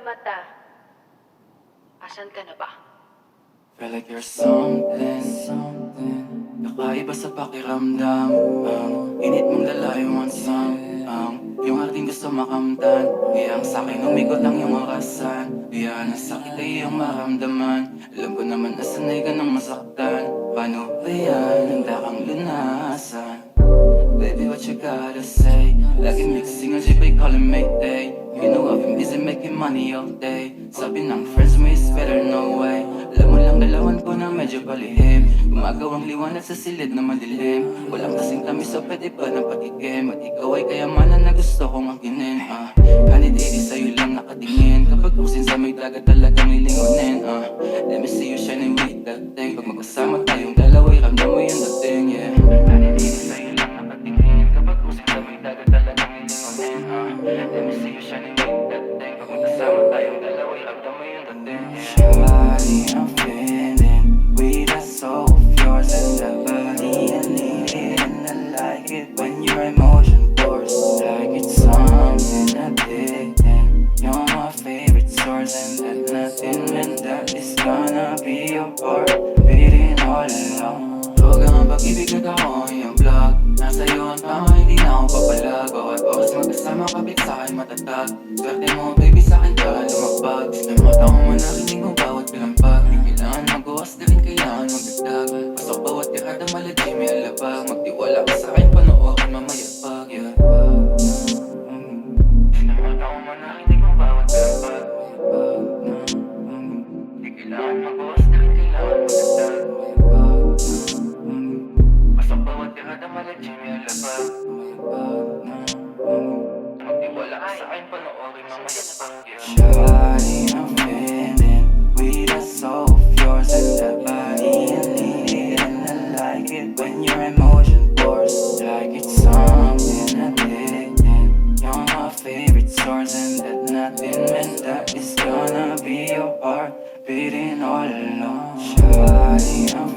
mata. Asan ka na ba? Feel like you're something kakaiba sa pakiramdam. Ang init mong lalayo ang yung ating gusto makamtan. Iyang sa'kin umikot ang iyong orasan. Kaya nasakit ay iyong maramdaman. Alam ko naman na sanay ka ng masaktan. Paano ba yan? Handa kang lunasan. Baby, what you gotta say? Lagi mixing ang jeep ay calling Mayday. You know I've been busy making money all day. Sabi ng friends mo is better, no way. Alam mo lang galawan ko na medyo palihim. Gumagawang liwanag sa silid na madilim. Walang kasing tamis so pwede ba na patikim. At ikaw ay kayamanan na gusto kong akinin. Honey baby, sa'yo lang nakatingin. Kapag usin sa may dagat talagang lilingunin. Let me see you shining with that thing. Pag magkasama tayong dalawa'y ramdam mo yung dating, yeah. Honey baby, sa'yo lang nakatingin. Kapag usin sa may dagat talagang lilingunin. Let me see you shining with that thing. Pag magkasama tayong dalawa'y ramdam mo yung dating, yeah. Shawty, I'm feeling with that soul of yours and that body. I need it and I like it when your emotion pours. Like it's something addicting. You're my favorite source and that nothing and that is gonna be your part. Beating all along. Huwag ang pag-ibig at ako ang iyong vlog. Nasa iyo ang tama, hindi na ako papalag. Bawat oras magkasama kapit sa'kin matatag. Swerte mo baby sa'kin ka lumagpag. Ng mga taong manakinig mo bawat pilampag. Di kailangan magawas, di rin kailangan magdagdag. Pasok bawat tirada malagay may alabag. Magtiwala ka sa'kin, panoorin mamaya pag yeah. Ng mga taong manakinig mo bawat pilampag. Di kailangan magawas, di rin kailangan magdagdag. Pasok bawat tirada malagay may alabag. Magtiwala ka sa'kin, panoorin mamaya pag yeah. Shawty, I'm feeling with that soul of yours and that body. I need it and I like it when your emotion pours. Like it's something addicting. You're my favorite source and that nothing and that is gonna be your part. Beating all along. Shawty, I'm